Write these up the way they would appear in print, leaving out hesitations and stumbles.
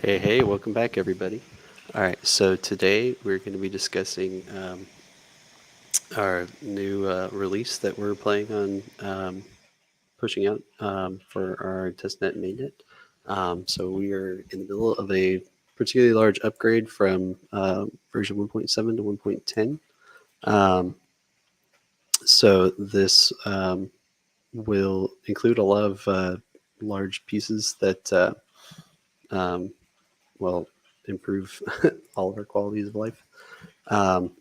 Hey, welcome back, everybody. All right, so today we're going to be discussing our new release that we're planning on pushing out for our testnet and mainnet. So we are in the middle of a particularly large upgrade from version 1.7 to 1.10. Um, so this will include a lot of large pieces that um, will improve all of our qualities of life. Um,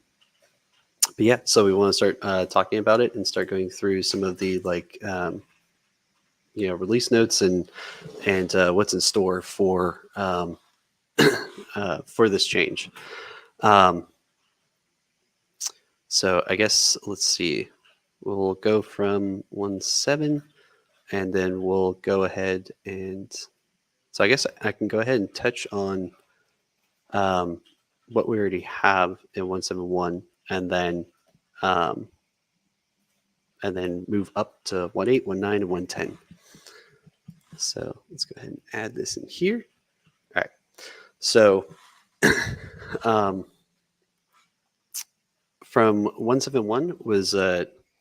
but yeah, so we want to start talking about it and start going through some of the release notes and what's in store for this change. Um, so I guess let's see, we'll go from 1.7 and then we'll go ahead and so I guess I can go ahead and touch on um, what we already have in 1.7.1 um, and then move up to 1.8, 1.9, and 1.10. So let's go ahead and add this in here. All right. So um, from 1.7.1 was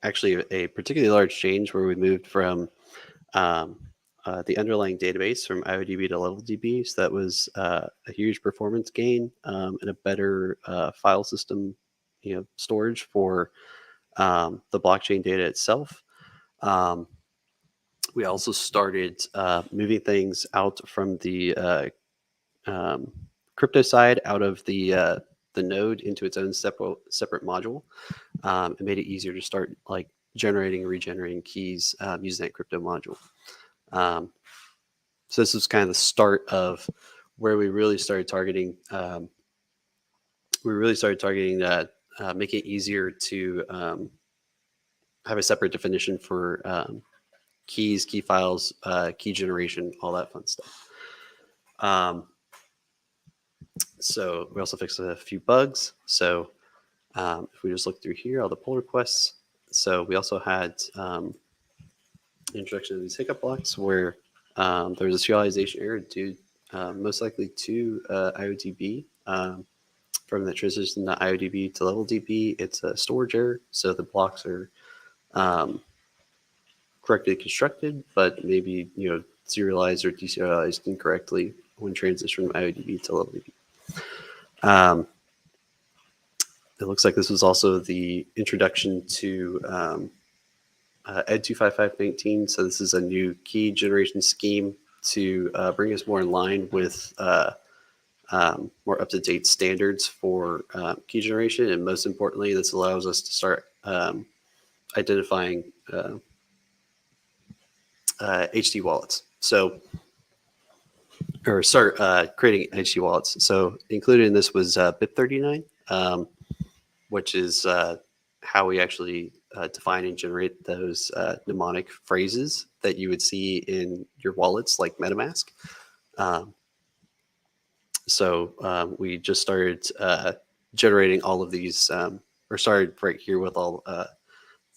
actually a particularly large change where we moved from um, the underlying database from IODB to LevelDB. So that was a huge performance gain and a better file system, storage for the blockchain data itself. We also started moving things out from the um, crypto side out of the node into its own separate module. It made it easier to start like generating and regenerating keys using that crypto module. So this was kind of the start of where we really started targeting. Making it easier to have a separate definition for keys, key files, key generation, all that fun stuff. So we also fixed a few bugs. So if we just look through here, all the pull requests. So we also had introduction of these hiccup blocks where there was a serialization error due most likely to IODB. From the transition to IODB to LevelDB, it's a storage error. So the blocks are correctly constructed, but maybe serialized or deserialized incorrectly when transitioned from IODB to LevelDB. It looks like this was also the introduction to Ed 25519. So this is a new key generation scheme to bring us more in line with more up-to-date standards for key generation. And most importantly, this allows us to start identifying HD wallets. So, or start creating HD wallets. So included in this was BIP39, which is how we actually define and generate those mnemonic phrases that you would see in your wallets like MetaMask. So we just started generating all of these, or started right here with all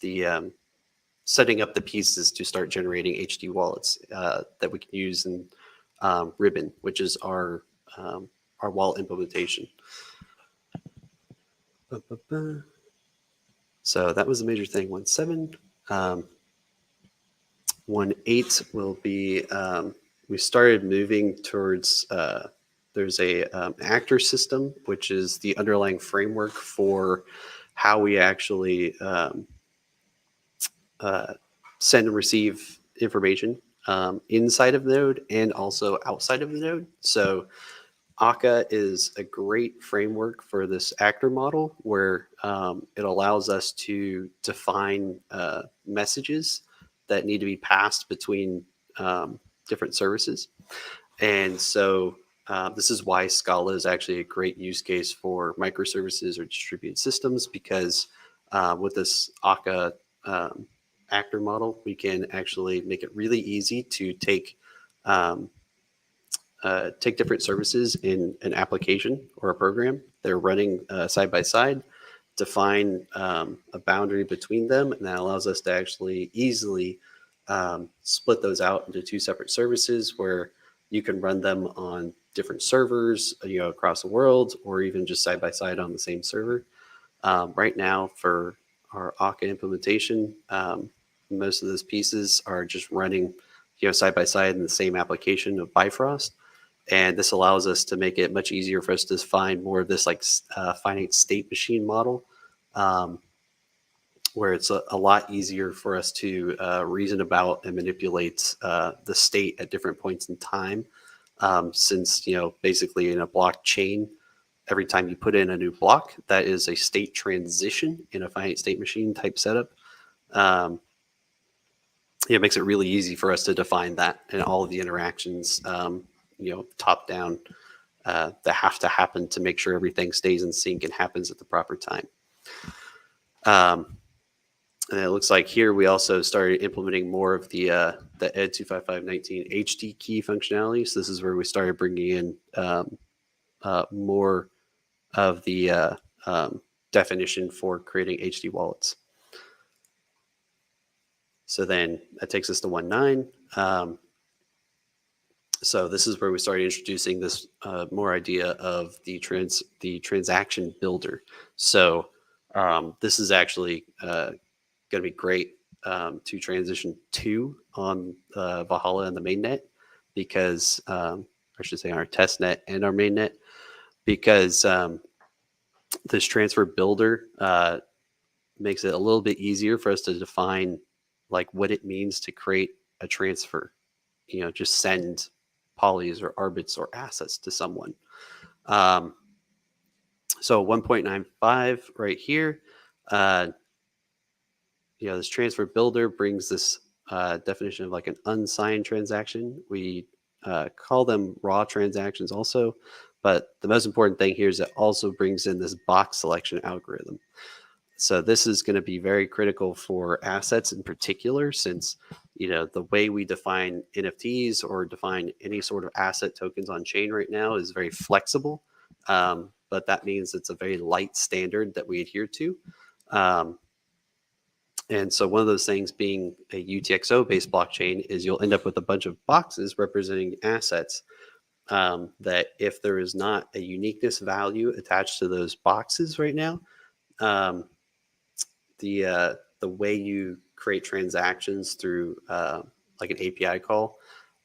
the setting up the pieces to start generating HD wallets that we can use in Ribbon, which is our wallet implementation. So that was a major thing. 1.7. 1.8 will be, we started moving towards, there's a actor system, which is the underlying framework for how we actually send and receive information inside of the node and also outside of the node. So Akka is a great framework for this actor model where it allows us to define messages that need to be passed between different services. And so this is why Scala is actually a great use case for microservices or distributed systems, because with this Akka actor model, we can actually make it really easy to take different services in an application or a program. They're running side by side, define a boundary between them, and that allows us to actually easily split those out into two separate services where you can run them on different servers, across the world, or even just side by side on the same server. Right now, for our Akka implementation, most of those pieces are just running, side by side in the same application of Bifrost, and this allows us to make it much easier for us to find more of this like finite state machine model, um, where it's a lot easier for us to reason about and manipulate the state at different points in time. Since basically in a blockchain, every time you put in a new block, that is a state transition in a finite state machine type setup. Um, it makes it really easy for us to define that and all of the interactions, top down, that have to happen to make sure everything stays in sync and happens at the proper time. Um, and it looks like here we also started implementing more of the ED 25519 HD key functionality. So this is where we started bringing in more of the definition for creating HD wallets. So then that takes us to 1.9. So this is where we started introducing this more idea of the transaction builder. So this is actually going to be great to transition to on Valhalla and the mainnet, because I should say our test net and our mainnet, because this transfer builder makes it a little bit easier for us to define like what it means to create a transfer. Just send polys or arbits or assets to someone. So 1.95 right here, this transfer builder brings this definition of like an unsigned transaction. We call them raw transactions also, but the most important thing here is it also brings in this box selection algorithm. So this is going to be very critical for assets in particular, since the way we define NFTs or define any sort of asset tokens on chain right now is very flexible, but that means it's a very light standard that we adhere to. And so one of those things being a UTXO based blockchain is you'll end up with a bunch of boxes representing assets, that if there is not a uniqueness value attached to those boxes right now, the way you create transactions through like an API call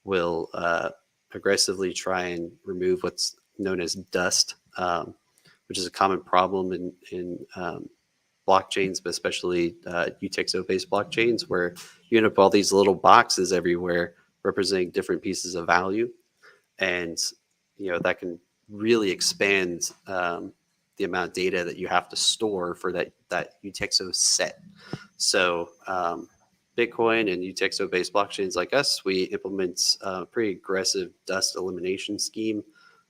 will aggressively try and remove what's known as dust, which is a common problem in blockchains, but especially UTXO-based blockchains, where you end up with all these little boxes everywhere representing different pieces of value, and that can really expand the amount of data that you have to store for that UTXO set. So Bitcoin and UTXO-based blockchains like us, we implement a pretty aggressive dust elimination scheme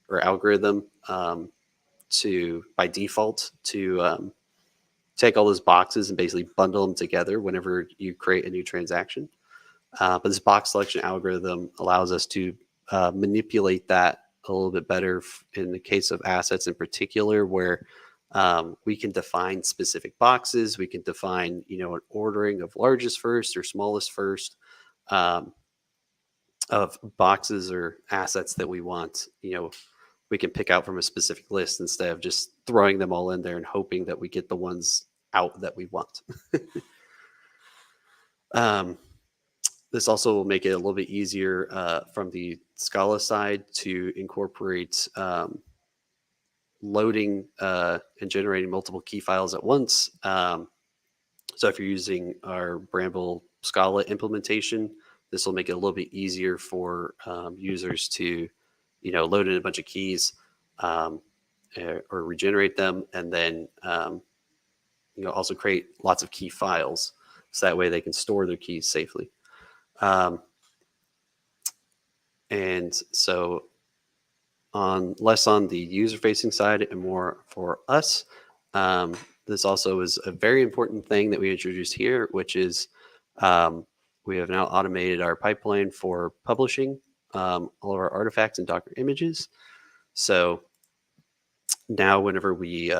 or algorithm by default to take all those boxes and basically bundle them together whenever you create a new transaction. But this box selection algorithm allows us to manipulate that a little bit better in the case of assets in particular, where we can define specific boxes. We can define, an ordering of largest first or smallest first, of boxes or assets that we want. We can pick out from a specific list instead of just throwing them all in there and hoping that we get the ones out that we want. This also will make it a little bit easier from the Scala side to incorporate loading and generating multiple key files at once. So if you're using our Bramble Scala implementation, this will make it a little bit easier for users to, load in a bunch of keys or regenerate them, and then also create lots of key files, so that way they can store their keys safely. And so less on the user-facing side and more for us, this also is a very important thing that we introduced here, which is we have now automated our pipeline for publishing all of our artifacts and Docker images. So now whenever we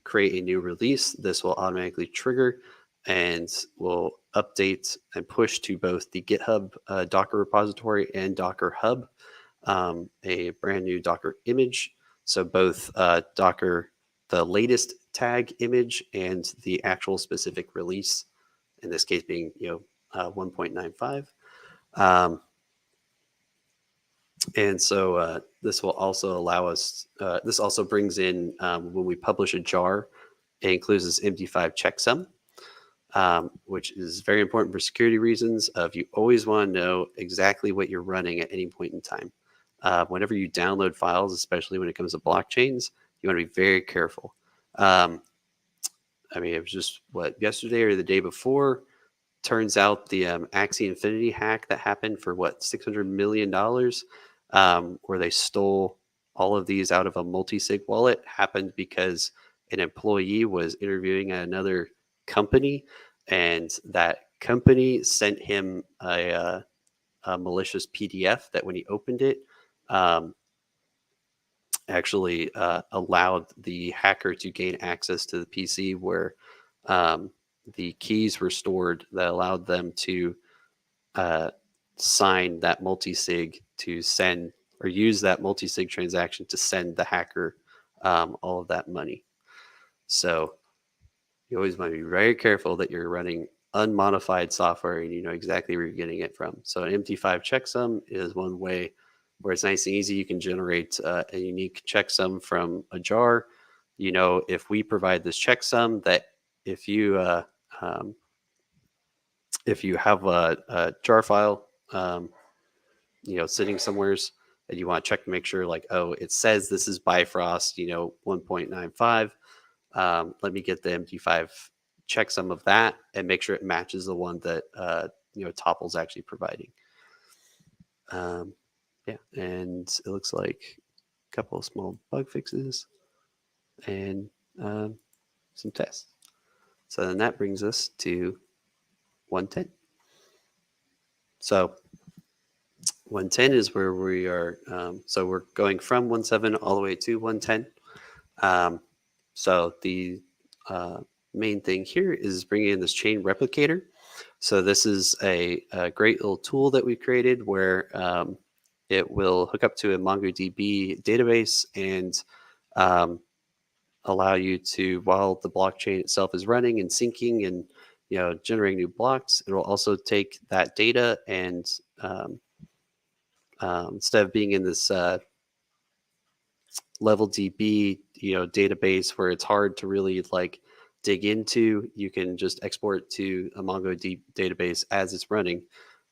create a new release, this will automatically trigger and will update and push to both the GitHub Docker repository and Docker Hub. a brand new Docker image. So both Docker, the latest tag image, and the actual specific release, in this case being 1.95. Um, and so this will also allow us. This also brings in when we publish a jar, it includes this MD5 checksum, which is very important for security reasons. Of you always want to know exactly what you're running at any point in time. Whenever you download files, especially when it comes to blockchains, you want to be very careful. I mean, it was just yesterday or the day before. Turns out the Axie Infinity hack that happened for $600 million, where they stole all of these out of a multi-sig wallet, happened because an employee was interviewing at another company, and that company sent him a malicious PDF that, when he opened it, um, actually allowed the hacker to gain access to the PC where um, the keys were stored that allowed them to uh, sign that multi-sig to send, or use that multi-sig transaction to send the hacker all of that money. So you always want to be very careful that you're running unmodified software and you know exactly where you're getting it from. So an MT5 checksum is one way where it's nice and easy. You can generate a unique checksum from a jar. You know, if we provide this checksum, that if you um, if you have a jar file, sitting somewheres, and you want to check to make sure, like, oh, it says this is Bifrost, 1.95. Let me get the MT5 checksum of that and make sure it matches the one that Topl's actually providing. Yeah, and it looks like a couple of small bug fixes and some tests. So then that brings us to 110. So 110 is where we are. So we're going from 1.7 all the way to 110. So the main thing here is bringing in this chain replicator. So this is a great little tool that we created where it will hook up to a MongoDB database and allow you to, while the blockchain itself is running and syncing and generating new blocks, it will also take that data and instead of being in this level DB database where it's hard to really like dig into, you can just export to a MongoDB database as it's running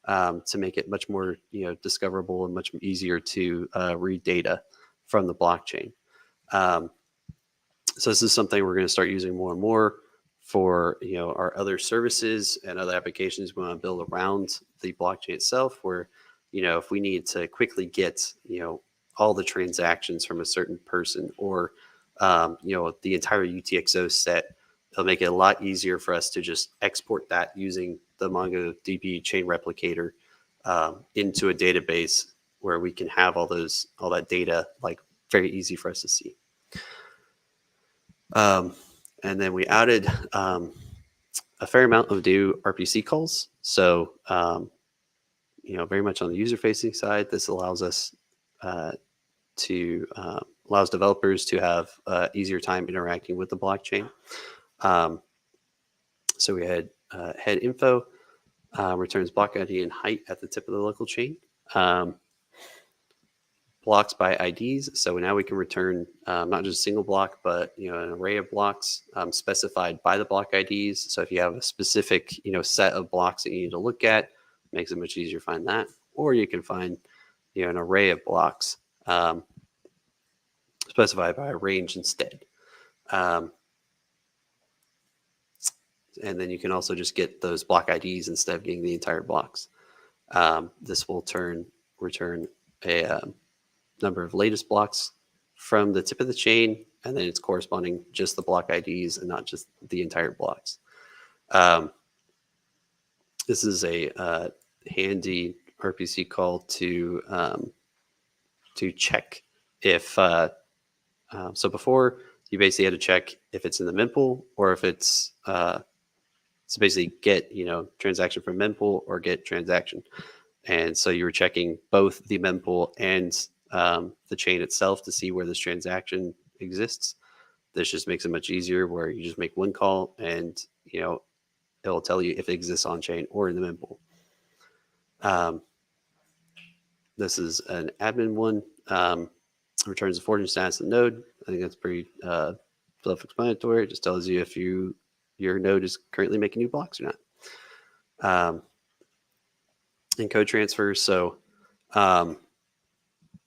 to make it much more discoverable and much easier to read data from the blockchain. So this is something we're going to start using more and more for our other services and other applications we want to build around the blockchain itself, where if we need to quickly get all the transactions from a certain person, or the entire UTXO set, it'll make it a lot easier for us to just export that using the MongoDB chain replicator into a database where we can have all that data like very easy for us to see. And then we added a fair amount of new RPC calls. So, very much on the user-facing side, this allows us allows developers to have easier time interacting with the blockchain. So we had head info returns block ID and height at the tip of the local chain. Blocks by IDs. So now we can return not just a single block, but an array of blocks specified by the block IDs. So if you have a specific set of blocks that you need to look at, it makes it much easier to find that. Or you can find an array of blocks specified by a range instead. And then you can also just get those block IDs instead of getting the entire blocks. This will return a number of latest blocks from the tip of the chain, and then it's corresponding just the block IDs and not just the entire blocks. This is a handy RPC call to check if so before you basically had to check if it's in the mempool or if it's so basically get transaction from mempool or get transaction. And so you were checking both the mempool and the chain itself to see where this transaction exists. This just makes it much easier where you just make one call and, it'll tell you if it exists on chain or in the mempool. This is an admin one. Returns the forging status of the node. I think that's pretty self-explanatory. It just tells you if your node is currently making new blocks or not. And code transfer. So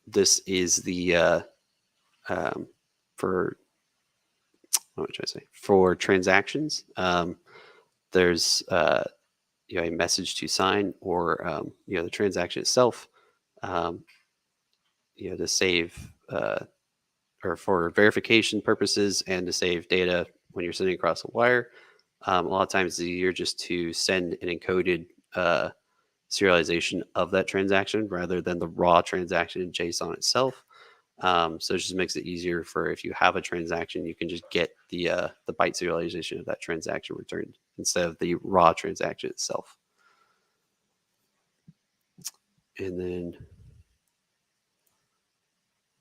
this is the for what would I say for transactions. There's a message to sign or the transaction itself. To save or for verification purposes and to save data when you're sending across a wire. A lot of times it's easier just to send an encoded serialization of that transaction rather than the raw transaction in JSON itself. So it just makes it easier for if you have a transaction, you can just get the byte serialization of that transaction returned instead of the raw transaction itself. And then,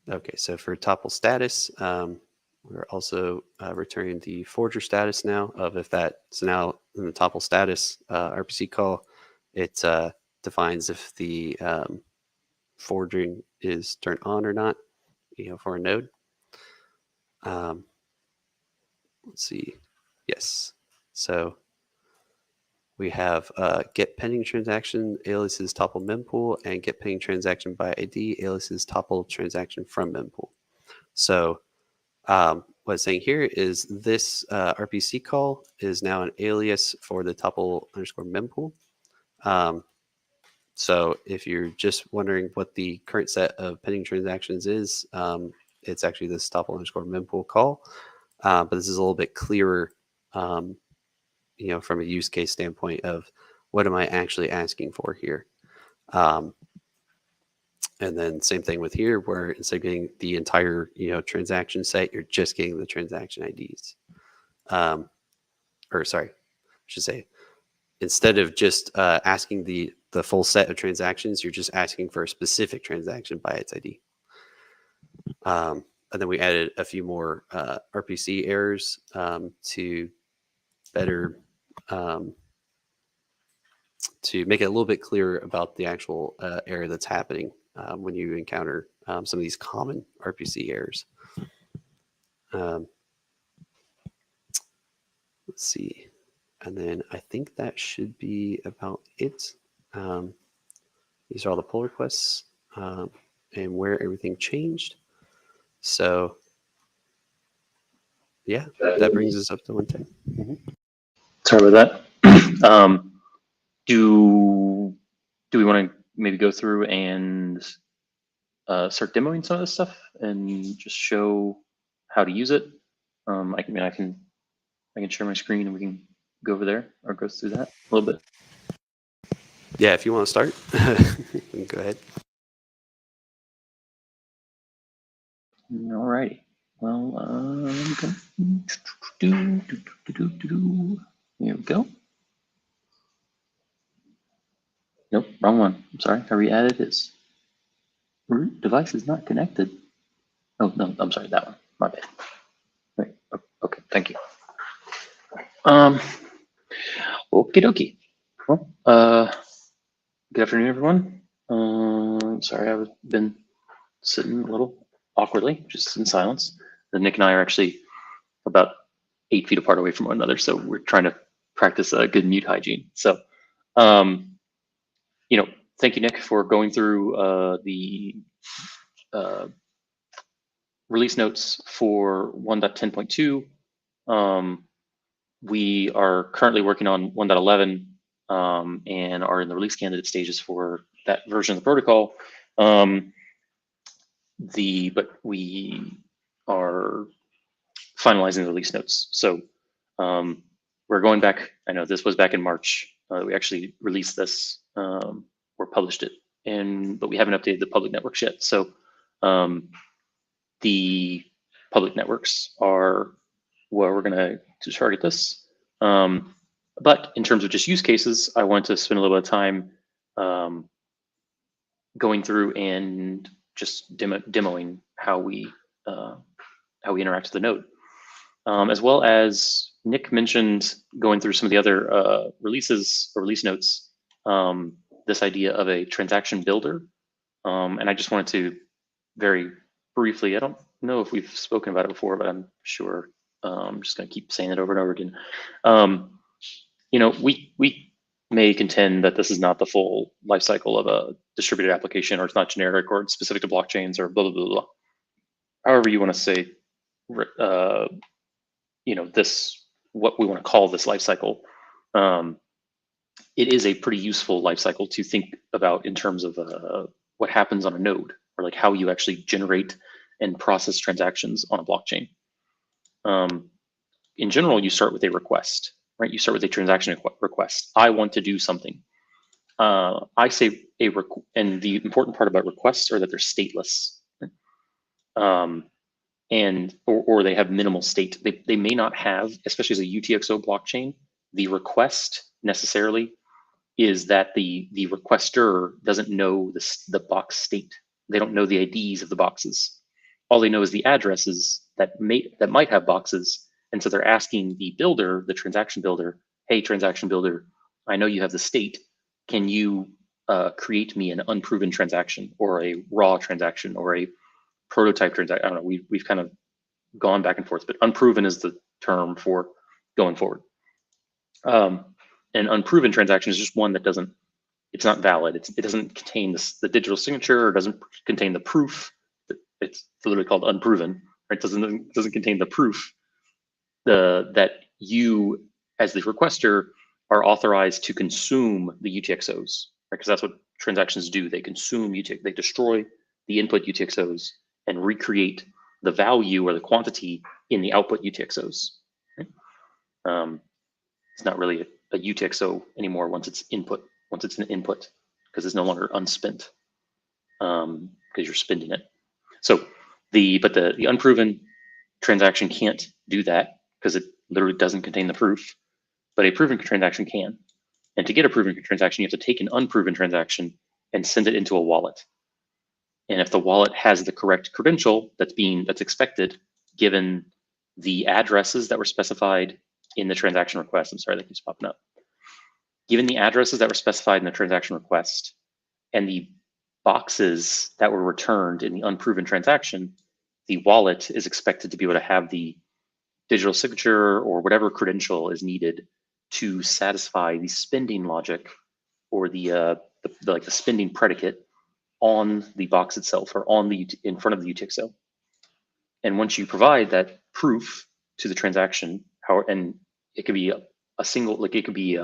okay, so for Topl status, we're also returning the forger status now of if that, so now in the Topl status RPC call, it defines if the forging is turned on or not, for a node. Let's see. Yes. So we have get pending transaction aliases Topl mempool and get pending transaction by ID aliases Topl transaction from mempool. So what it's saying here is this RPC call is now an alias for the Topl underscore mempool. So if you're just wondering what the current set of pending transactions is, it's actually this Topl underscore mempool call. But this is a little bit clearer, from a use case standpoint of what am I actually asking for here. And then same thing with here, where instead of getting the entire, transaction set, you're just getting the transaction IDs. Or sorry, I should say, instead of just asking the full set of transactions, you're just asking for a specific transaction by its ID. And then we added a few more RPC errors to better to make it a little bit clearer about the actual error that's happening when you encounter some of these common RPC errors. Let's see. And then I think that should be about it. These are all the pull requests and where everything changed. So yeah, that brings us up to 110. Mm-hmm. Sorry about that. Do we want to maybe go through and start demoing some of this stuff and just show how to use it? I can share my screen and we can go over there or go through that a little bit. Yeah, if you want to start, go ahead. All righty. Well, here we go. Nope, wrong one. I'm sorry. I re-added this. Root device is not connected. Oh no, I'm sorry, that one. My bad. Right. Okay, thank you. Okie dokie. Well, good afternoon, everyone. Sorry, I've been sitting a little awkwardly, just in silence. And Nick and I are actually about 8 feet apart away from one another, so we're trying to practice a good mute hygiene. So, thank you, Nick, for going through the release notes for 1.10.2. We are currently working on 1.11 and are in the release candidate stages for that version of the protocol. But we are finalizing the release notes. So we're going back. I know this was back in March. We actually released this or published it, but we haven't updated the public networks yet. So the public networks are where we're going to target this. But in terms of just use cases, I want to spend a little bit of time going through and just demoing how we interact with the node, as well as Nick mentioned going through some of the other releases or release notes. This idea of a transaction builder, and I just wanted to very briefly. I don't know if we've spoken about it before, but I'm sure. I'm just going to keep saying it over and over again. We may contend that this is not the full life cycle of a distributed application, or it's not generic, or it's specific to blockchains, or blah blah blah blah. However you want to say, this, what we want to call this life cycle. It is a pretty useful life cycle to think about in terms of what happens on a node, or like how you actually generate and process transactions on a blockchain. In general, you start with a request, right? You start with a transaction request. I want to do something. I say and the important part about requests are that they're stateless, or they have minimal state. They may not have, especially as a UTXO blockchain, the request necessarily is that the requester doesn't know the box state. They don't know the IDs of the boxes. All they know is the addresses that might have boxes. And so they're asking the builder, the transaction builder, hey, transaction builder, I know you have the state. Can you create me an unproven transaction, or a raw transaction, or a prototype transaction? I don't know. We've kind of gone back and forth, but unproven is the term for going forward. An unproven transaction is just one that it's not valid. It doesn't contain the digital signature, or doesn't contain the proof. It's literally called unproven. Right? Doesn't contain the proof that you, as the requester, are authorized to consume the UTXOs. Right? Because that's what transactions do. They consume UTXOs. They destroy the input UTXOs and recreate the value or the quantity in the output UTXOs. Right? It's not really a UTXO anymore once it's an input, because it's no longer unspent, because you're spending it. So the unproven transaction can't do that, because it literally doesn't contain the proof, but a proven transaction can. And to get a proven transaction, you have to take an unproven transaction and send it into a wallet. And if the wallet has the correct credential that's expected, given the addresses that were specified in the transaction request, I'm sorry, that keeps popping up. Given the addresses that were specified in the transaction request and the boxes that were returned in the unproven transaction, the wallet is expected to be able to have the digital signature or whatever credential is needed to satisfy the spending logic, or the spending predicate on the box itself, or in front of the UTXO. And once you provide that proof to the transaction, and it could be a single, like it could be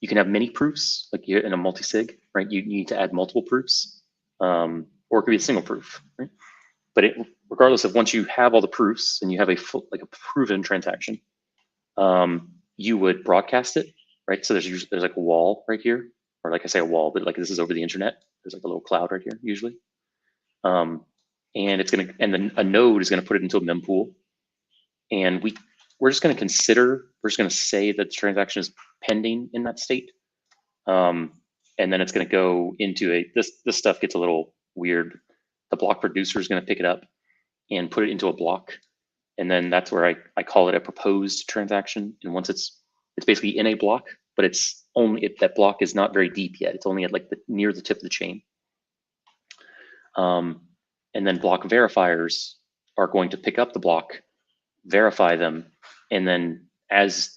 you can have many proofs, like you're in a multi-sig, right? You need to add multiple proofs, or it could be a single proof, right? But regardless of, once you have all the proofs and you have a proven transaction, you would broadcast it, right? So there's like a wall right here, or like I say a wall, but like this is over the internet. There's like a little cloud right here usually, and then a node is gonna put it into a mempool, and we're just gonna say that the transaction is pending in that state. And then it's going to go into this stuff gets a little weird. The block producer is going to pick it up and put it into a block. And then that's where I call it a proposed transaction. And once it's basically in a block, but it's only, that block is not very deep yet. It's only at like near the tip of the chain. And then block verifiers are going to pick up the block, verify them, and then as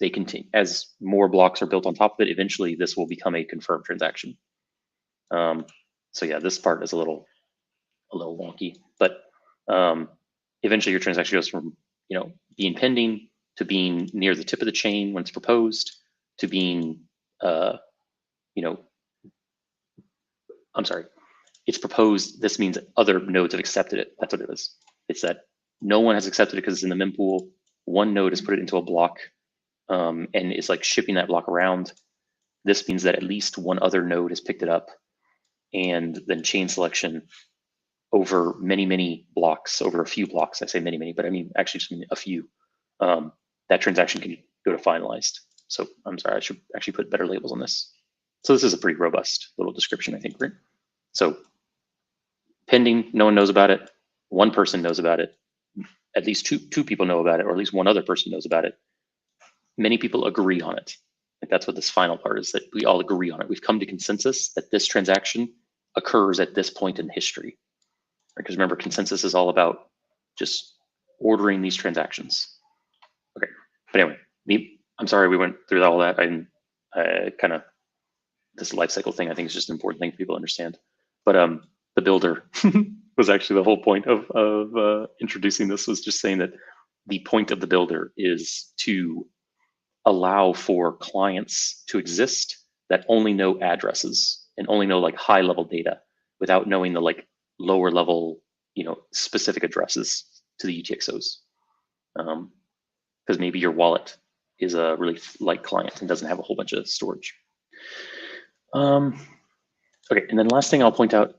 more blocks are built on top of it, eventually this will become a confirmed transaction. So yeah, this part is a little wonky, but eventually your transaction goes from being pending to being near the tip of the chain when it's proposed, to being I'm sorry, it's proposed. This means other nodes have accepted it. That's what it is. It's that no one has accepted it because it's in the mempool. One node has put it into a block, and is like shipping that block around. This means that at least one other node has picked it up, and then chain selection over many blocks, over a few blocks. I say many, but I mean actually just a few. That transaction can go to finalized. So I'm sorry, I should actually put better labels on this. So this is a pretty robust little description, I think, right? So pending, no one knows about it. One person knows about it. At least two people know about it, or at least one other person knows about it. Many people agree on it. Like that's what this final part is, that we all agree on it. We've come to consensus that this transaction occurs at this point in history. Because remember, consensus is all about just ordering these transactions. Okay, but anyway, I'm sorry we went through all that. I kind of, this life cycle thing I think is just an important thing for people to understand. But the builder was actually the whole point of introducing this, was just saying that the point of the builder is to allow for clients to exist that only know addresses and only know like high level data without knowing the like lower level, specific addresses to the UTXOs. Because maybe your wallet is a really light client and doesn't have a whole bunch of storage. Okay, and then last thing I'll point out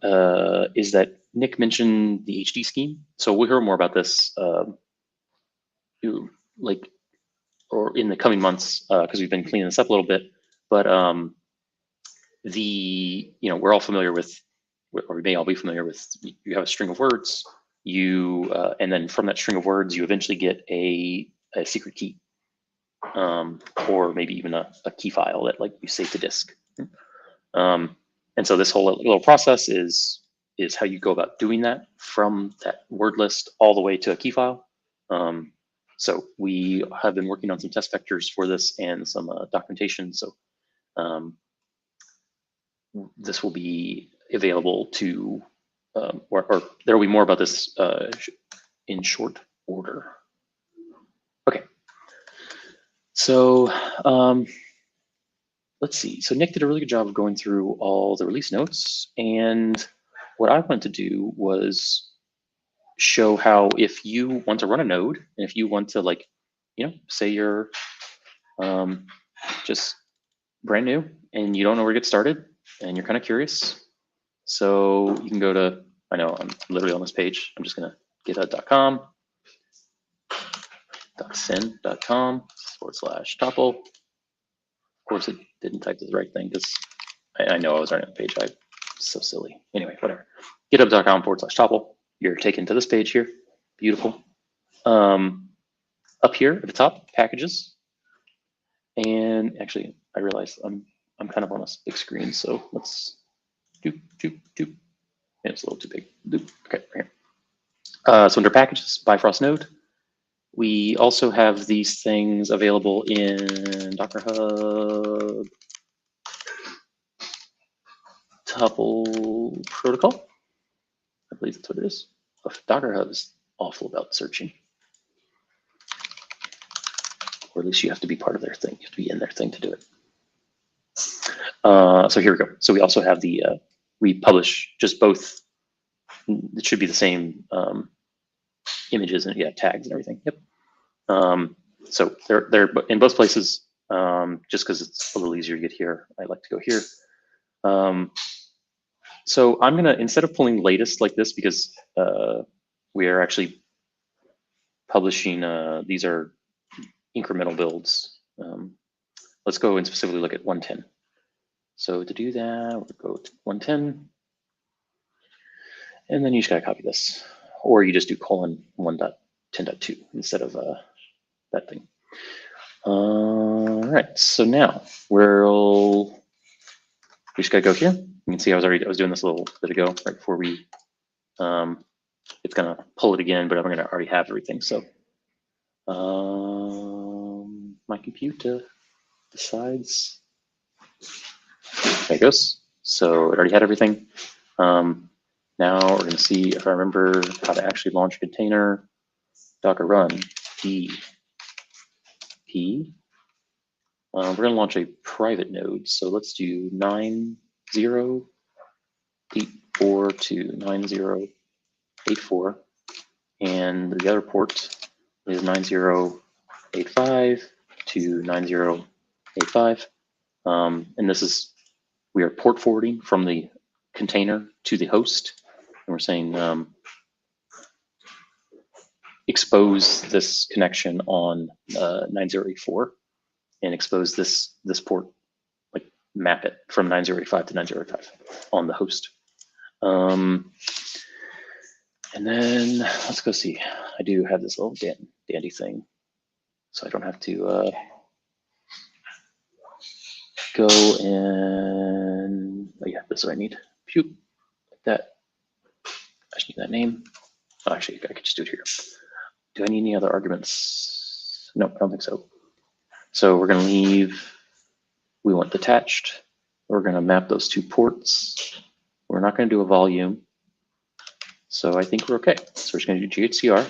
is that Nick mentioned the HD scheme. So we'll hear more about this or in the coming months, because we've been cleaning this up a little bit. But we're all familiar with, or we may all be familiar with, you have a string of words, and then from that string of words, you eventually get a secret key, or maybe even a key file that like you save to disk. And so this whole little process is how you go about doing that from that word list all the way to a key file. So we have been working on some test vectors for this and some documentation. So this will be available to, or there will be more about this in short order. Okay. So let's see. So Nick did a really good job of going through all the release notes. And what I wanted to do was show how, if you want to run a node, and if you want to say you're just brand new and you don't know where to get started and you're kind of curious. So you can go to, I know I'm literally on this page. I'm just gonna github.com, docsin.com/Topl. Of course, it didn't type the right thing because I know I was already on the page. I'm so silly. Anyway, whatever. github.com/Topl. You're taken to this page here. Beautiful. Up here at the top, packages. And actually, I realize I'm kind of on a big screen, so let's do. It's a little too big. Okay, right here. So under packages, Bifrost node. We also have these things available in Docker Hub, Topl protocol. I believe that's what it is. Docker Hub is awful about searching. Or at least you have to be part of their thing. You have to be in their thing to do it. So here we go. So we also have we publish just both. It should be the same images and tags and everything. Yep. So they're in both places. Just because it's a little easier to get here, I like to go here. So I'm gonna, instead of pulling latest like this, because we are actually publishing, these are incremental builds. Let's go and specifically look at 110. So to do that, we'll go to 110. And then you just gotta copy this. Or you just do :1.10.2 instead of that thing. All right, so now we just gotta go here. You can see I was doing this a little bit ago, right before we, it's gonna pull it again, but I'm gonna already have everything. So my computer decides, there it goes. So it already had everything. Now we're gonna see if I remember how to actually launch a container. Docker run dp. We're gonna launch a private node. So let's do 9084 to 9084. And the other port is 9085 to 9085. And this is, we are port forwarding from the container to the host. And we're saying expose this connection on 9084 and expose this port, like map it from 9085 to 9085 on the host. And then let's go see. I do have this little dandy thing, so I don't have to go and, oh yeah, this is what I need. Pew, like that. I just need that name. Oh, actually, I could just do it here. Do I need any other arguments? No, I don't think so. So we're going to leave, we want detached. We're going to map those two ports. We're not going to do a volume. So I think we're okay. So we're just going to do GHCR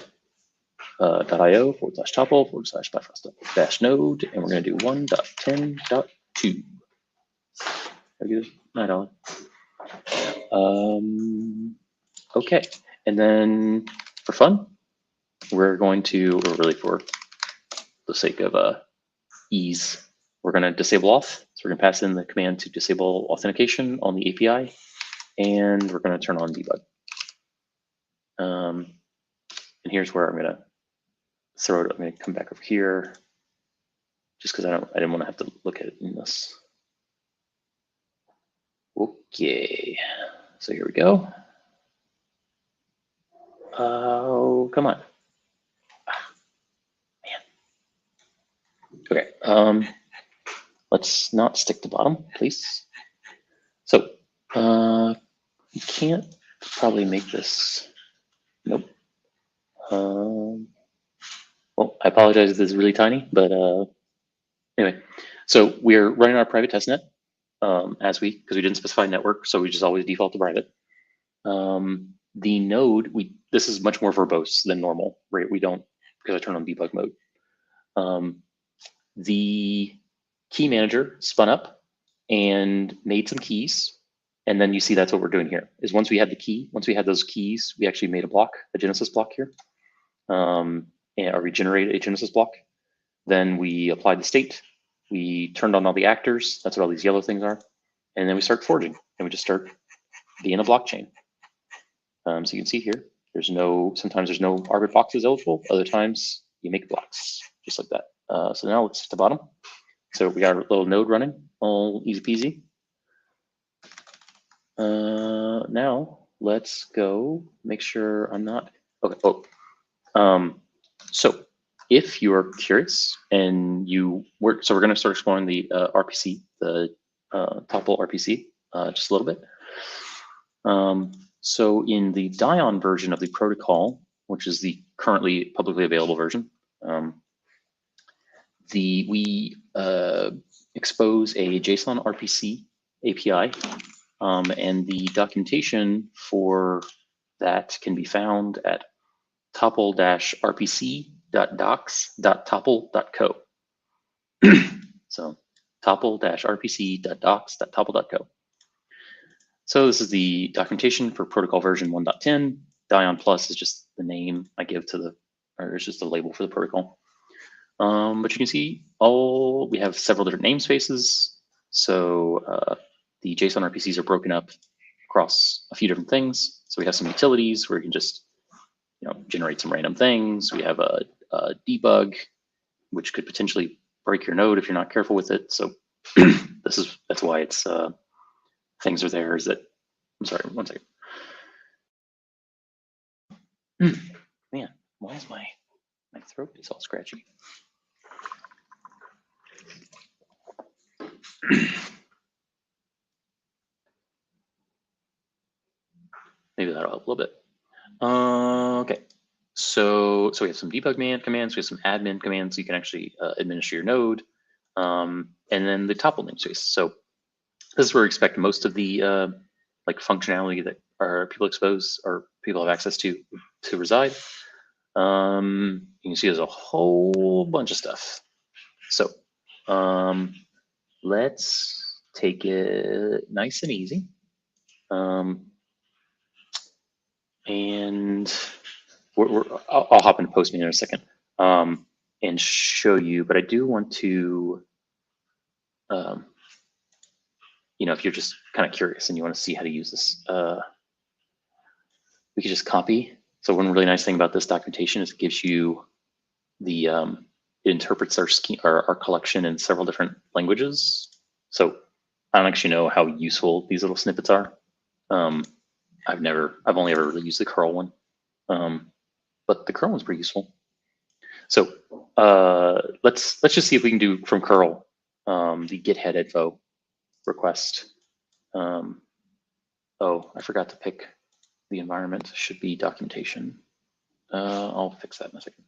.io /topl /bifrost -node, and we're going to do 1.10.2. $9. Okay, and then for fun, we're going to, or really for the sake of ease, we're going to disable auth. So we're going to pass in the command to disable authentication on the API, and we're going to turn on debug. And here's where I'm going to throw it. I'm going to come back over here, just because I didn't want to have to look at it in this. Okay, so here we go. Oh, come on. Man. Okay, let's not stick to bottom, please. So, you can't probably make this, nope. Well, I apologize if this is really tiny, but anyway, so we're running our private testnet because we didn't specify network, so we just always default to private. The node, this is much more verbose than normal, right? We don't, because I turn on debug mode. The key manager spun up and made some keys. And then you see that's what we're doing here, is once we had the key, once we had those keys, we actually made a block, a Genesis block here, or we generated a Genesis block. Then we applied the state, we turned on all the actors, that's what all these yellow things are. And then we start forging, and we just start being a blockchain. So you can see here, sometimes there's no arbit boxes eligible, other times you make blocks, just like that. So now let's hit the bottom. So we got our little node running, all easy peasy. Now let's go make sure I'm not, okay, so if you're curious and so we're gonna start exploring the RPC, the Topl RPC, just a little bit. So in the Dion version of the protocol, which is the currently publicly available version, we expose a JSON RPC API, and the documentation for that can be found at topl-rpc.docs.topl.co. So topl-rpc.docs.topl.co. So this is the documentation for protocol version 1.10. Dion Plus is just the name I give to or it's just a label for the protocol. But you can see we have several different namespaces. So the JSON RPCs are broken up across a few different things. So we have some utilities where you can just generate some random things. We have a debug, which could potentially break your node if you're not careful with it. So that's why it's things are there. Is that, I'm sorry, one second. Man, why is my throat is all scratchy? Maybe that'll help a little bit. Okay, so we have some debug commands, we have some admin commands, so you can actually administer your node, and then the Topl namespace. So this is where we expect most of the like functionality that our people expose or people have access to reside. You can see there's a whole bunch of stuff. So let's take it nice and easy. And I'll hop into Postman in a second and show you, but I do want to, if you're just kind of curious and you want to see how to use this, we could just copy. So one really nice thing about this documentation is it gives you it interprets our collection in several different languages. So I don't actually know how useful these little snippets are. I've only ever really used the curl one, but the curl one's pretty useful. So let's just see if we can do from curl the get head info request. Oh, I forgot to pick the environment. Should be documentation. I'll fix that in a second.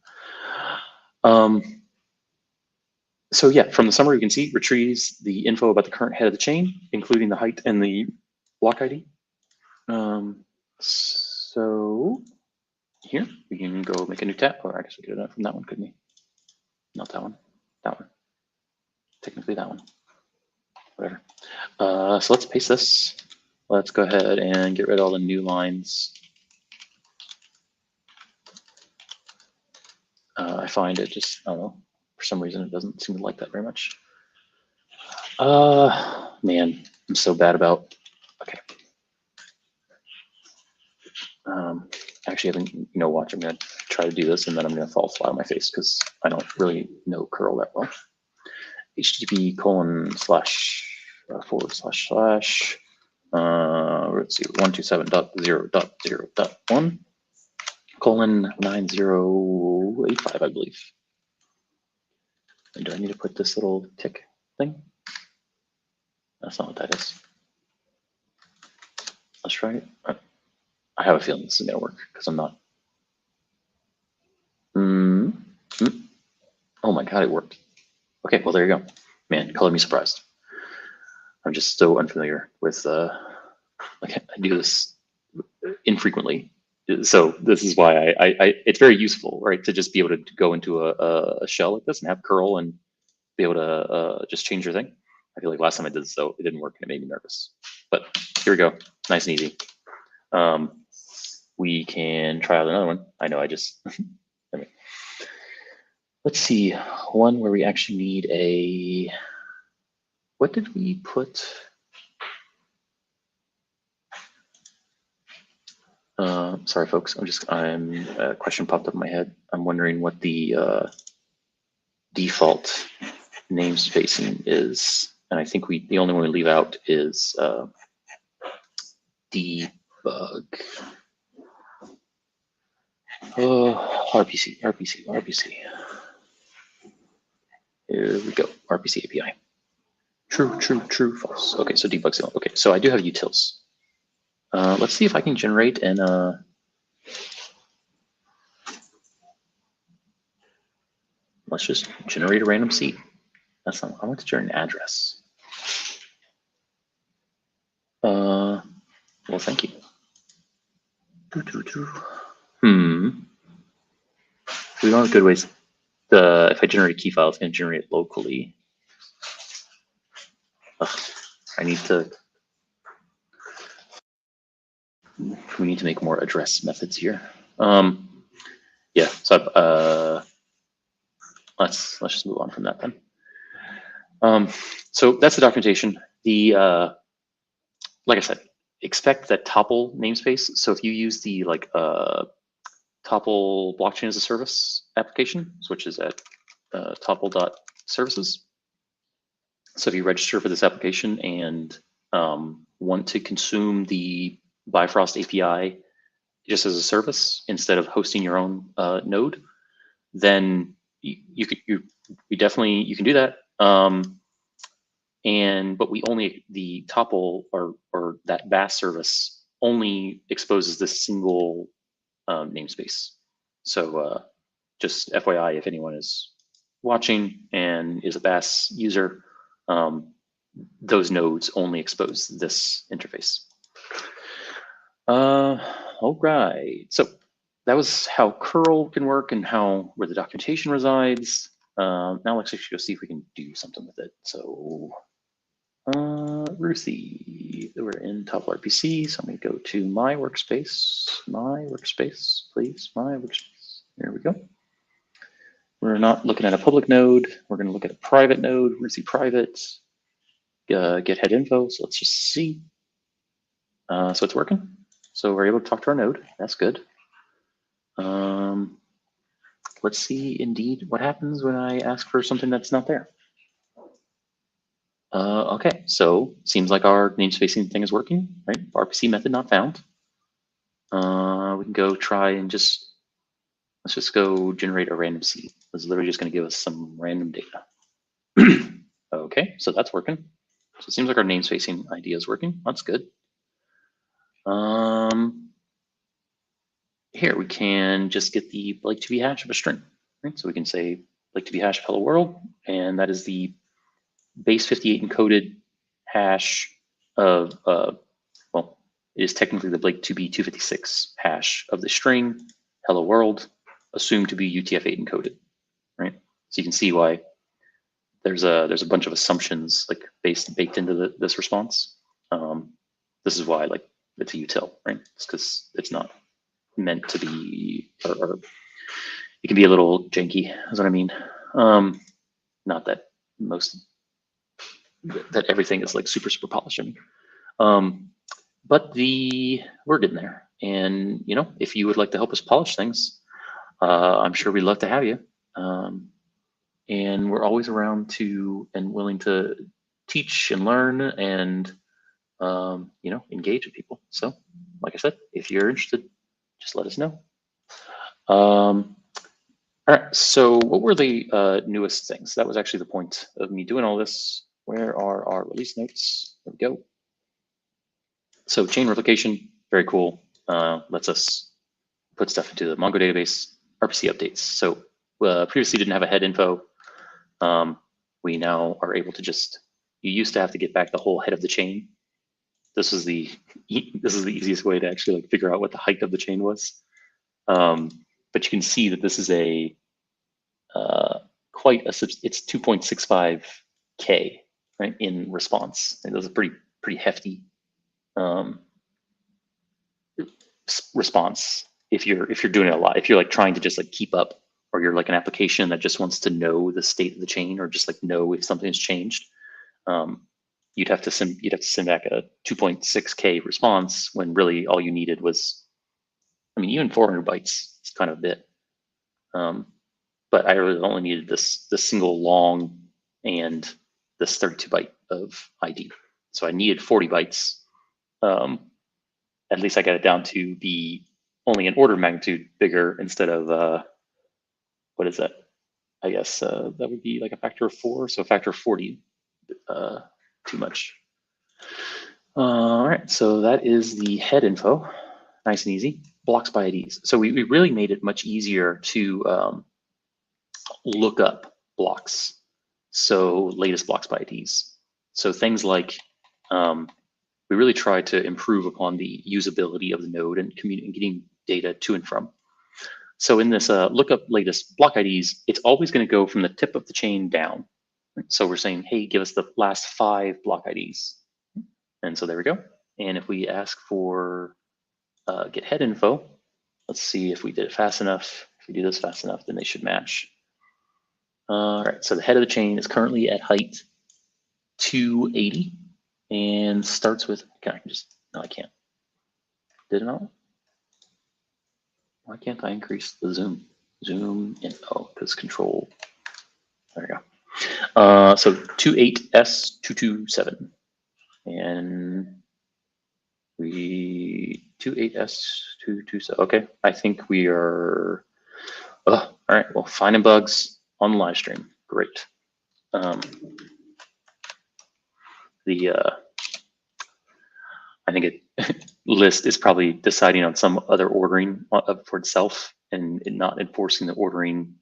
So yeah, from the summary, you can see retrieves the info about the current head of the chain, including the height and the block ID. So here we can go make a new tab, or I guess we could do that from that one, couldn't we? Not that one, that one. Technically that one, whatever. So let's paste this. Let's go ahead and get rid of all the new lines. I find it just, I don't know, for some reason it doesn't seem to like that very much. Man, I'm so bad about, okay. Actually, I think, watch, I'm gonna try to do this and then I'm gonna fall flat on my face because I don't really know curl that well. HTTP : // let's see, 127.0.0.1 :9085, I believe. And do I need to put this little tick thing? That's not what that is. Let's try it. I have a feeling this is gonna work because I'm not. Oh my God, it worked. Okay, well, there you go. Man, color me surprised. I'm just so unfamiliar with, like, I do this infrequently. So this is why it's very useful, right? To just be able to go into a shell like this and have curl and be able to just change your thing. I feel like last time I did this, though, it didn't work and it made me nervous. But here we go, nice and easy. We can try out another one. I know I just, let's see, one where we actually need a, what did we put? Sorry, folks, a question popped up in my head. I'm wondering what the default namespacing is. And I think the only one we leave out is debug. RPC. Here we go, RPC API. True, false. Okay, so debug's the only. Okay, so I do have utils. Let's see if I can generate an let's just generate a random seed. That's not, I want to generate an address. Well, thank you. We don't have good ways. If I generate a key file, it's going to generate it locally. I need to. We need to make more address methods here. Yeah. So let's just move on from that then. So that's the documentation. The like I said, expect that Topl namespace. So if you use the Topl blockchain as a service application, which is at topl.services. So if you register for this application and want to consume the Bifrost API just as a service instead of hosting your own node, then you can do that. But the Topl or that BAS service only exposes this single namespace. So just FYI, if anyone is watching and is a BAS user, those nodes only expose this interface. All right, so that was how curl can work and where the documentation resides. Now let's actually go see if we can do something with it. So Ruthie, we're in Topl RPC, so I'm going to go to my workspace, please, my workspace. There we go. We're not looking at a public node. We're going to look at a private node, Ruthie private, get head info. So let's just see. So it's working. So we're able to talk to our node. That's good. Let's see indeed what happens when I ask for something that's not there. Okay, so seems like our namespacing thing is working, right? RPC method not found. We can go try and let's just go generate a random seed. It's literally just going to give us some random data. Okay, so that's working. So it seems like our namespacing idea is working. That's good. Here we can just get the Blake2b hash of a string. Right? So we can say Blake2b hash of hello world, and that is the base 58 encoded hash of, well, it is technically the Blake2b 256 hash of the string hello world, assumed to be UTF-8 encoded, right? So you can see why there's a bunch of assumptions like baked into this response. This is why like it's a util, right? It's because it's not meant to be, or it can be a little janky, is what I mean. Not that that everything is like super polished. But we're getting there. And you know, if you would like to help us polish things, I'm sure we'd love to have you. And we're always around to and willing to teach and learn and you know, engage with people. So, like I said, if you're interested, just let us know. All right. So, what were the newest things? That was actually the point of me doing all this. Where are our release notes? There we go. So, chain replication, very cool. Lets us put stuff into the Mongo database. RPC updates. So, previously didn't have a head info. We now are able to just. You used to have to get back the whole head of the chain. This is the easiest way to actually like figure out what the height of the chain was. But you can see that this is a quite a it's 2.65K right in response. And those are pretty hefty response if you're doing it a lot. If you're like trying to just like keep up, or you're like an application that just wants to know the state of the chain, or just like know if something's changed. You'd have to send back a 2.6K response when really all you needed was, I mean, even 400 bytes is kind of a bit. But I really only needed this single long and this 32 byte of ID. So I needed 40 bytes. At least I got it down to be only an order of magnitude bigger instead of, what is that? I guess that would be like a factor of 4. So a factor of 40, too much. All right, so that is the head info. Nice and easy. Blocks by IDs. So we really made it much easier to look up blocks. So latest blocks by IDs. So things like we really try to improve upon the usability of the node and getting data to and from. So in this lookup latest block IDs, it's always going to go from the tip of the chain down. So we're saying, hey, give us the last 5 block IDs. And so there we go. And if we ask for get head info, let's see if we did it fast enough. If we do this fast enough, then they should match. All right, so the head of the chain is currently at height 280 and starts with, no, I can't. Did it not? Why can't I increase the zoom? Zoom in, oh, because control, there we go. So 28S227 and 28S227, okay. I think we are, all right, well, finding bugs on the live stream, great. I think list is probably deciding on some other ordering for itself and not enforcing the ordering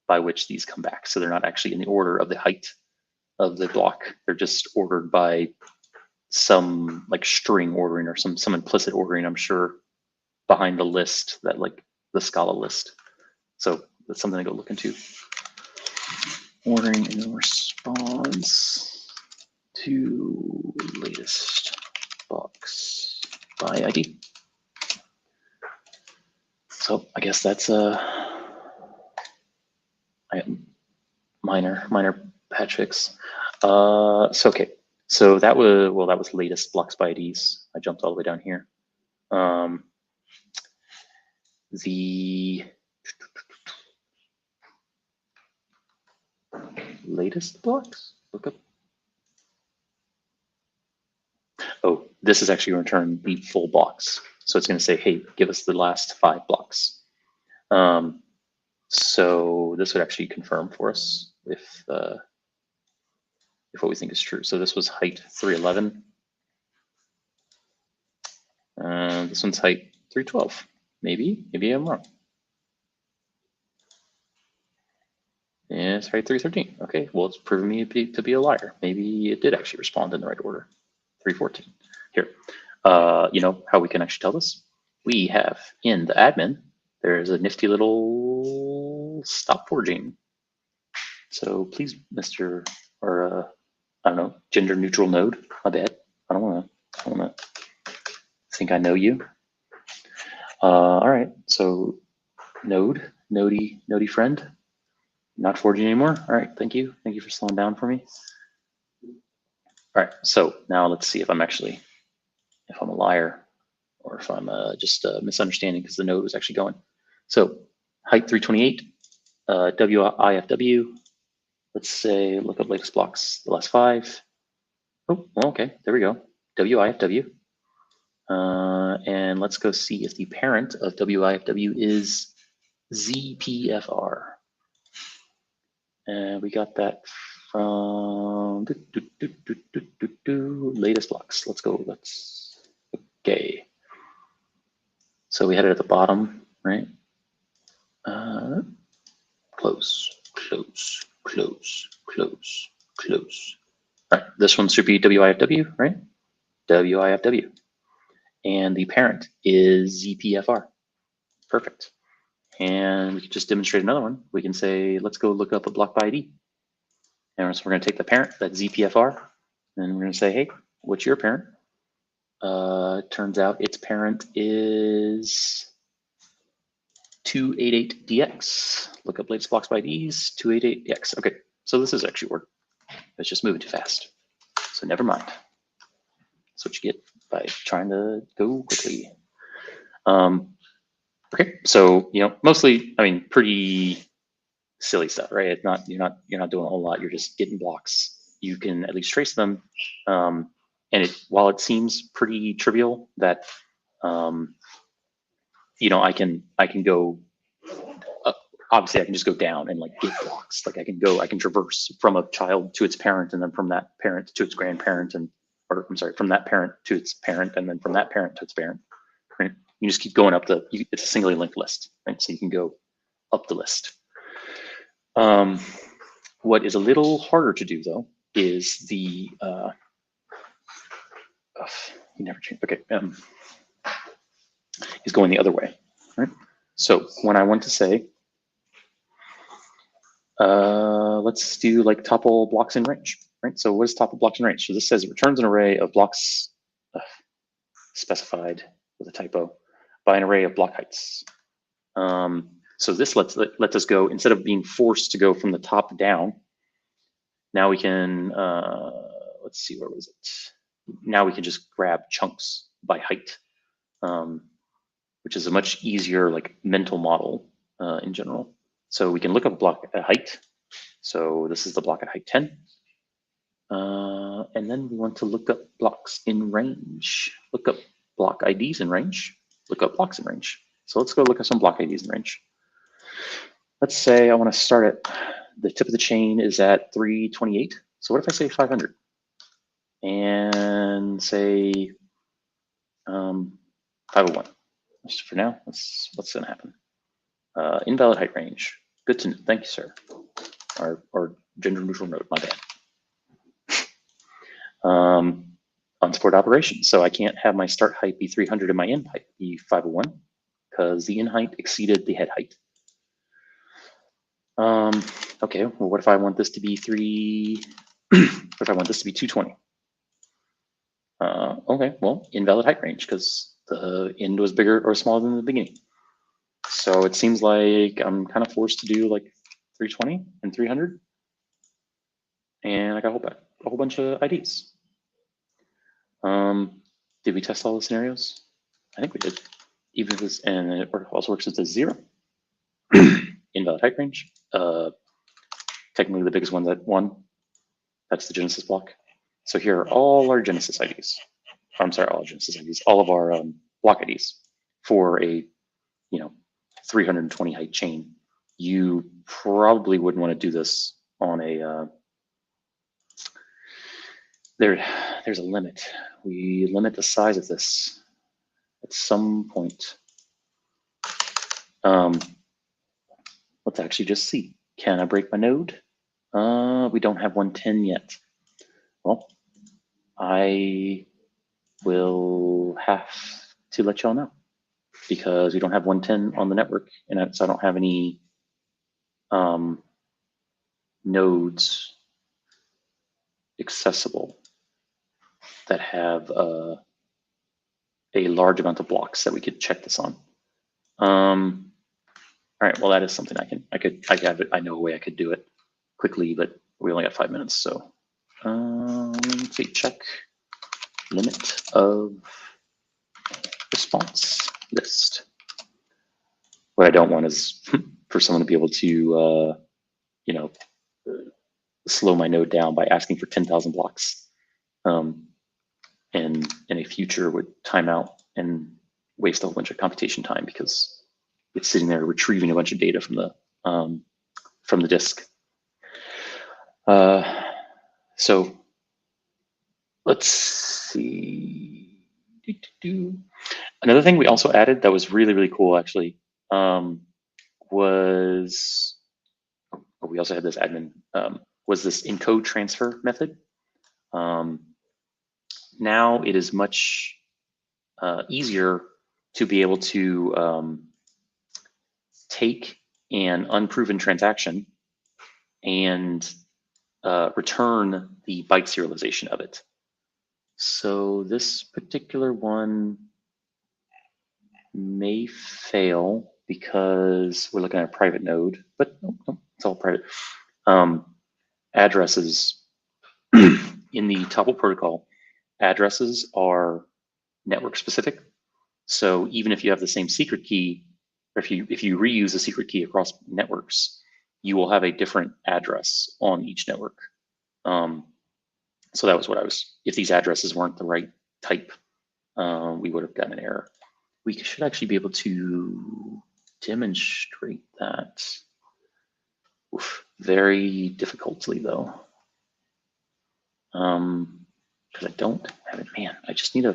by which these come back. So they're not actually in the order of the height of the block. They're just ordered by some like string ordering or some implicit ordering, I'm sure, behind the list, that like the Scala list. So that's something to go look into. Ordering in response to latest box by ID. So I guess that's minor patch fix. So okay, so that was latest blocks by IDs. I jumped all the way down here. The latest blocks, look up. Oh, this is actually going to return the full box. So it's going to say, hey, give us the last 5 blocks. So this would actually confirm for us if what we think is true. So this was height 311. This one's height 312. Maybe I'm wrong. Yeah, it's height 313. Okay, well, it's proven me to be a liar. Maybe it did actually respond in the right order. 314. Here, you know how we can actually tell this? We have in the admin, there's a nifty little stop forging. So please, Mr. or I don't know, gender neutral node. My bad. I don't wanna think I know you. All right, so nodey friend, not forging anymore. All right, thank you for slowing down for me. All right, so now let's see if I'm a liar or if I'm just misunderstanding because the node was actually going. So height 328, WIFW. Let's say look up latest blocks, the last 5. Oh, okay, there we go. WIFW. And let's go see if the parent of WIFW is ZPFR. And we got that from latest blocks. Let's go. Okay. So we had it at the bottom, right? Close. All right, this one should be WIFW, right? WIFW. And the parent is ZPFR. Perfect. And we can just demonstrate another one. We can say, let's go look up a block by ID. And so we're going to take the parent, that's ZPFR, and we're going to say, hey, what's your parent? Turns out its parent is 288DX. Look up latest blocks by IDs, 288DX. Okay, so this is actually work. It's just moving too fast. So never mind. That's what you get by trying to go quickly. Okay, so mostly, I mean, pretty silly stuff, right? It's not you're not doing a whole lot. You're just getting blocks. You can at least trace them, and while it seems pretty trivial that I can go. Obviously, I can just go down and like get blocks. Like I can traverse from a child to its parent, and then from that parent to its grandparent, or I'm sorry, from that parent to its parent, and then from that parent to its parent. Right? You just keep going up it's a singly linked list, right? So you can go up the list. What is a little harder to do though is the you never change. Okay, is going the other way, right? So when I want to say, let's do like Topl blocks in range, right? So what is Topl blocks in range? So this says it returns an array of blocks specified with a typo by an array of block heights. So this lets us go, instead of being forced to go from the top down, now we can, let's see, where was it? Now we can just grab chunks by height, which is a much easier like mental model in general. So we can look up a block at height. So this is the block at height 10. And then we want to look up blocks in range, look up block IDs in range, look up blocks in range. So let's go look at some block IDs in range. Let's say I want to start at the tip of the chain is at 328. So what if I say 500 and say 501? Just for now, what's going to happen? Invalid height range. Good to know. Thank you, sir. Or gender neutral node. My bad. Unsupport operations. So I can't have my start height be 300 and my end height be 501 because the end height exceeded the head height. Okay, well, what if I want this to be what if I want this to be 220? Okay, well, invalid height range because the end was bigger or smaller than the beginning. So it seems like I'm kind of forced to do like 320 and 300. And I got a whole bunch of IDs. Did we test all the scenarios? I think we did. Even if this, and it also works as a 0. Invalid height range. Technically the biggest one's at 1. That's the Genesis block. So here are all our Genesis IDs. I'm sorry, all our Genesis IDs. All of our block IDs for a 320 height chain. You probably wouldn't want to do this on a there's a limit. We limit the size of this at some point. Let's actually just see. Can I break my node? We don't have 110 yet. Well, I will have to let y'all know because we don't have 110 on the network, and so I don't have any nodes accessible that have a large amount of blocks that we could check this on. All right, well, that is something I know a way I could do it quickly, but we only got 5 minutes, so let's see, check limit of response list. What I don't want is for someone to be able to, slow my node down by asking for 10,000 blocks, and in a future would time out and waste a whole bunch of computation time because it's sitting there retrieving a bunch of data from the disk. So let's see. Another thing we also added that was really, really cool actually was, we also had this admin, was this encode transfer method. Now it is much easier to be able to take an unproven transaction and return the byte serialization of it. So this particular one may fail because we're looking at a private node, but no, it's all private. Addresses in the Topl protocol, addresses are network specific. So even if you have the same secret key, or if you reuse a secret key across networks, you will have a different address on each network. So that was what if these addresses weren't the right type, we would have gotten an error. We should actually be able to demonstrate that. Oof, very difficultly though. Because I don't have it, man, I just need a,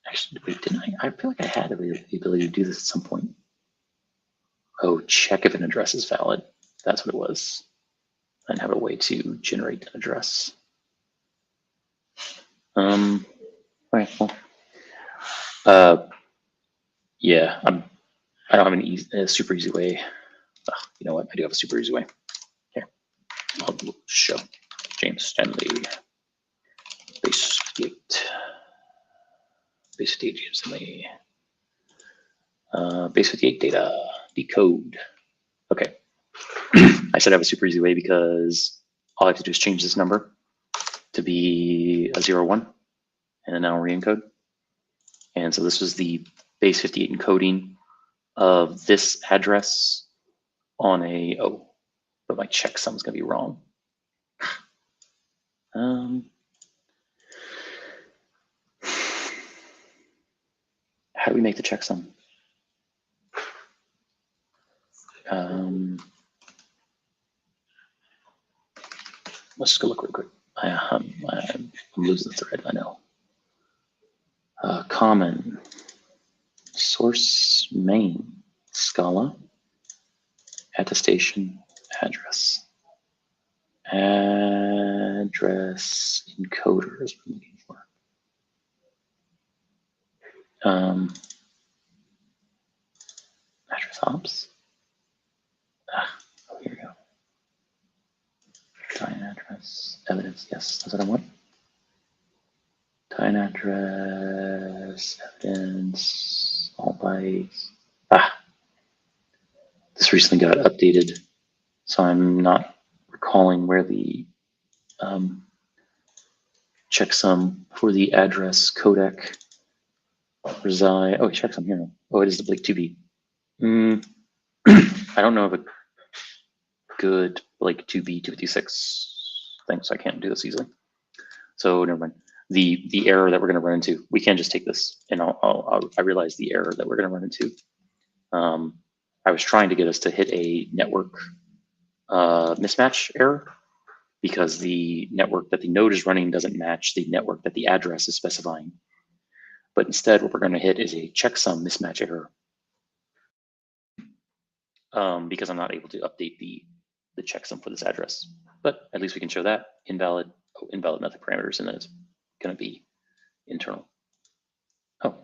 actually, wait, didn't I feel like I had the ability to do this at some point. Oh, check if an address is valid. That's what it was. And have a way to generate an address. All right, well, yeah, I don't have a super easy way. Oh, you know what? I do have a super easy way. Here, I'll show James Stanley base 58. Base 58 James Stanley. Base 58 data decode. Okay. I said I have a super easy way because all I have to do is change this number to be a 01 and then I'll re-encode. And so this was the base 58 encoding of this address on a, oh, but my checksum's gonna be wrong. How do we make the checksum? Let's just go look real quick. I'm losing the thread, I know. Common, source main, Scala, attestation, address. Address encoder is what I'm looking for. Address ops. Oh, here we go. Tying address, evidence, yes, that's what I want. Tying address, evidence, all bytes. This recently got updated, so I'm not recalling where the checksum for the address codec reside. Oh, checksum here. Oh, it is the Blake 2B. I don't know of a good Blake 2B 256 thing, so I can't do this easily. So never mind. the error that we're going to run into. We can just take this, and I realize the error that we're going to run into. I was trying to get us to hit a network mismatch error because the network that the node is running doesn't match the network that the address is specifying. But instead, what we're going to hit is a checksum mismatch error because I'm not able to update the checksum for this address. But at least we can show that invalid method parameters, and then it's going to be internal. Oh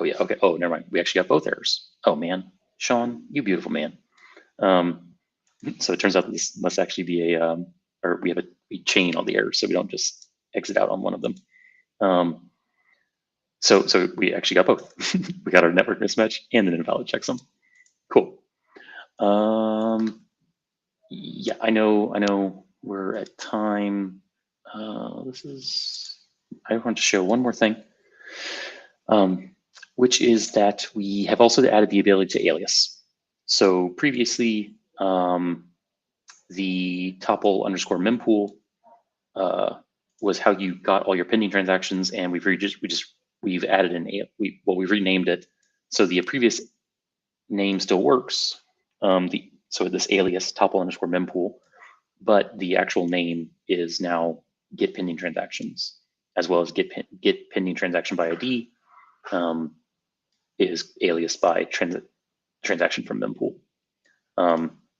yeah, okay. Oh, never mind. We actually got both errors. Oh man, Sean, you beautiful man. So it turns out that this must actually be or we chain all the errors, so we don't just exit out on one of them. So we actually got both. We got our network mismatch and an invalid checksum. Cool. Yeah, I know we're at time. I want to show one more thing, which is that we have also added the ability to alias. So previously, the Topl underscore mempool was how you got all your pending transactions, and we've added we've renamed it. So the previous name still works. So this alias Topl underscore mempool, but the actual name is now get pending transactions, as well as get pending transaction by ID is alias by transaction from mempool.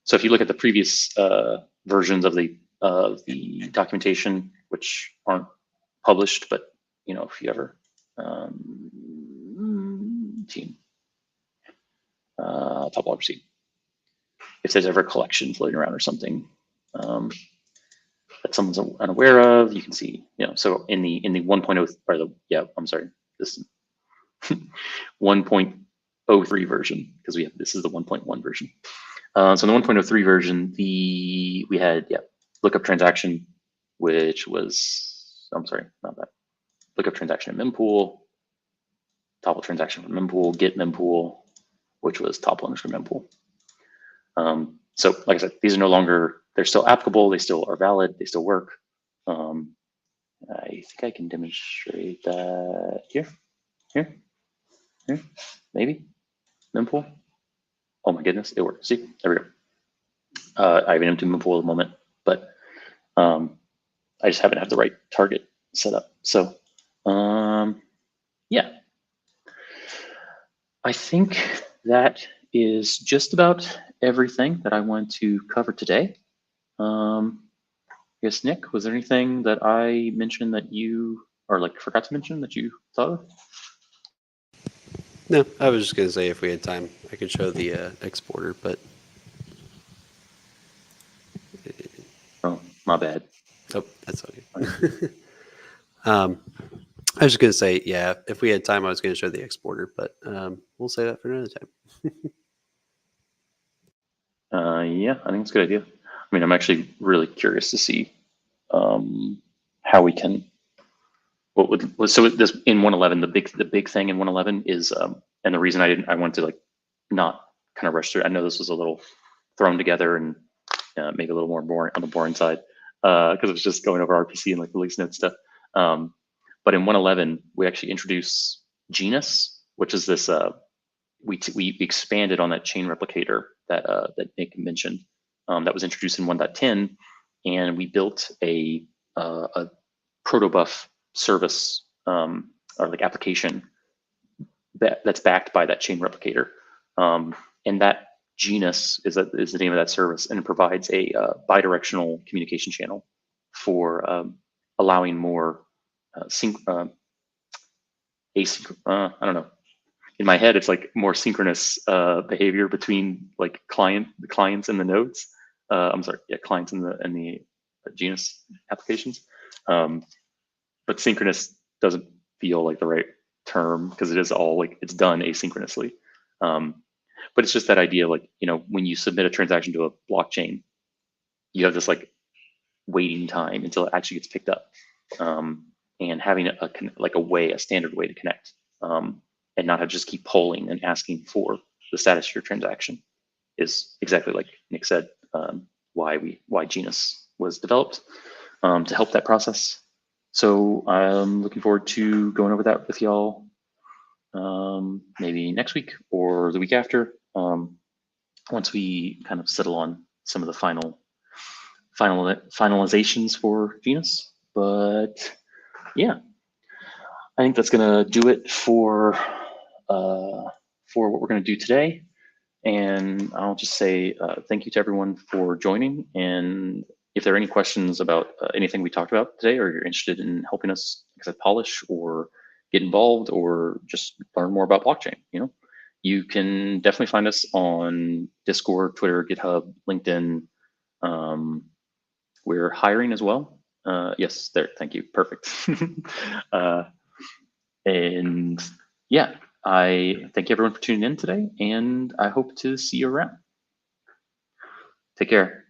So if you look at the previous versions of the documentation, which aren't published, but if you ever team Topl proceed, if there's ever a collection floating around or something that someone's unaware of, you can see, so in the 1.0 or this 1.03 version, because this is the 1.1 version. So in the 1.03 version, we had lookup transaction, which was lookup transaction in mempool, Topl transaction from mempool, get mempool, which was Topl underscore mempool. So like I said, these are no longer, they're still applicable, they still are valid, they still work. I think I can demonstrate that here, maybe, mempool. Oh my goodness, it worked. See, there we go. I have an empty mempool at the moment, but I just happen to have the right target set up. So yeah, I think that is just about everything that I want to cover today. I guess, Nick, was there anything that I mentioned that you, or forgot to mention that you thought of? No, I was just going to say if we had time, I could show the exporter, but Oh, my bad. oh, that's okay. I was just going to say, yeah, if we had time, I was going to show the exporter, but we'll say that for another time. Yeah, I think it's a good idea. I mean, I'm actually really curious to see how we can. So this in 111, the big thing in 111 is, and the reason I wanted to not kind of rush through. I know this was a little thrown together and maybe a little more boring on the boring side because it was just going over RPC and release note stuff. But in 111, we actually introduce genus, which is this. We expanded on that chain replicator that Nick mentioned that was introduced in 1.10, and we built a protobuf service or application that's backed by that chain replicator, and that genus is the name of that service, and it provides a bidirectional communication channel for allowing more async. I don't know. In my head, it's more synchronous behavior between the clients and the nodes. Clients and the genus applications. But synchronous doesn't feel like the right term because it is all it's done asynchronously. But it's just that idea, when you submit a transaction to a blockchain, you have this waiting time until it actually gets picked up, and having a standard way to connect, and not have to just keep polling and asking for the status of your transaction is exactly like Nick said, why Genus was developed to help that process. So I'm looking forward to going over that with y'all maybe next week or the week after, once we kind of settle on some of the finalizations for Venus. But yeah, I think that's gonna do it for what we're gonna do today. And I'll just say thank you to everyone for joining. And if there are any questions about anything we talked about today, or you're interested in helping us, like I said, polish or get involved or just learn more about blockchain, you can definitely find us on Discord, Twitter, GitHub, LinkedIn. We're hiring as well. Yes, there. Thank you. Perfect. uh, and yeah, I thank everyone for tuning in today, and I hope to see you around. Take care.